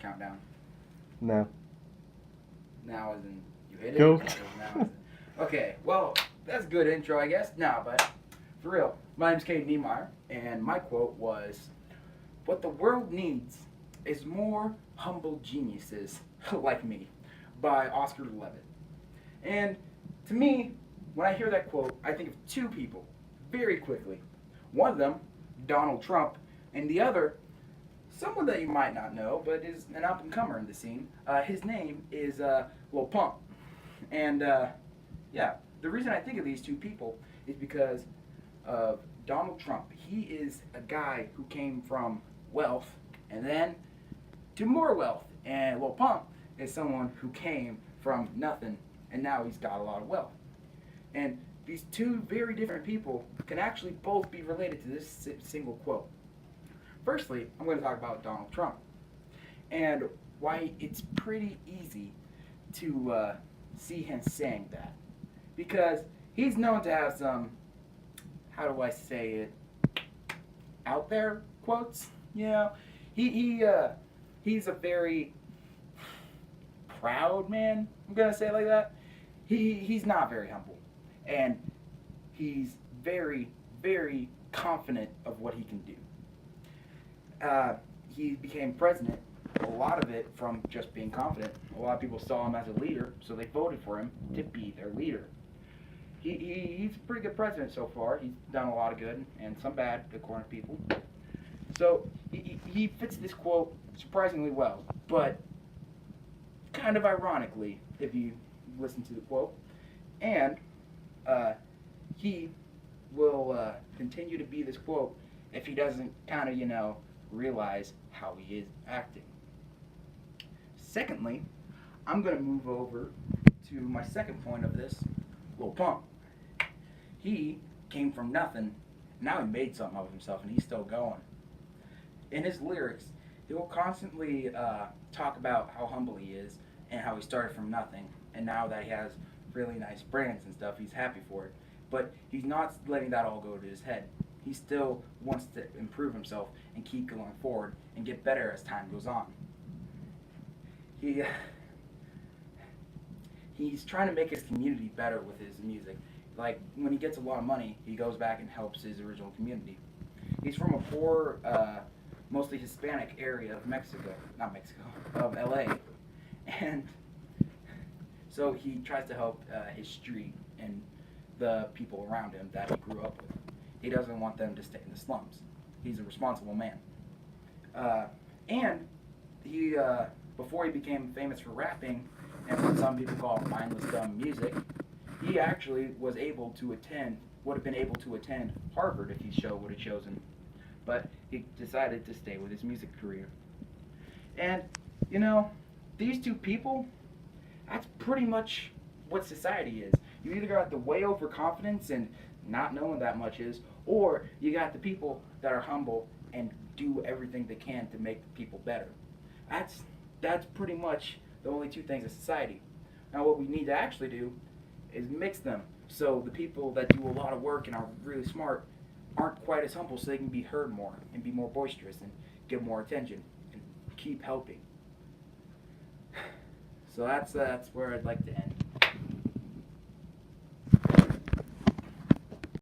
countdown? No. Now as in you hit it? Go. Or now as in, okay, well, that's a good intro, I guess. No, but for real, my name's Kadin Donald, and my quote was, "What the world needs is more humble geniuses like me," by Oscar Levitt. And to me, when I hear that quote, I think of two people very quickly. One of them, Donald Trump, and the other, someone that you might not know, but is an up-and-comer in the scene. His name is Lil Pump. And yeah, the reason I think of these two people is because of Donald Trump. He is a guy who came from wealth and then to more wealth. And Lil Pump is someone who came from nothing and now he's got a lot of wealth. And these two very different people can actually both be related to this single quote. Firstly, I'm going to talk about Donald Trump and why it's pretty easy to see him saying that. Because he's known to have some, how do I say it, out there quotes. You know, he's a very proud man. I'm gonna say it like that. He's not very humble, and he's very confident of what he can do. He became president. A lot of it from just being confident. A lot of people saw him as a leader, so they voted for him to be their leader. He's a pretty good president so far. He's done a lot of good and some bad, according to people. So he fits this quote surprisingly well, but kind of ironically, if you listen to the quote. And he will continue to be this quote if he doesn't kind of, realize how he is acting. Secondly, I'm going to move over to my second point of this, Lil Pump. He came from nothing, now he made something of himself, and he's still going. In his lyrics, he will constantly talk about how humble he is and how he started from nothing, and now that he has really nice brands and stuff, he's happy for it. But he's not letting that all go to his head. He still wants to improve himself and keep going forward and get better as time goes on. He's trying to make his community better with his music. Like, when he gets a lot of money, he goes back and helps his original community. He's from a poor, mostly Hispanic area of of LA. And so he tries to help his street and the people around him that he grew up with. He doesn't want them to stay in the slums. He's a responsible man. And he, before he became famous for rapping, and what some people call mindless dumb music, he actually would have been able to attend Harvard if he would have chosen. But he decided to stay with his music career. And, these two people, that's pretty much what society is. You either got the way overconfidence and not knowing that much is, or you got the people that are humble and do everything they can to make people better. That's pretty much the only two things in society. Now what we need to actually do is mix them, so the people that do a lot of work and are really smart aren't quite as humble, so they can be heard more and be more boisterous and get more attention and keep helping. So that's where I'd like to end.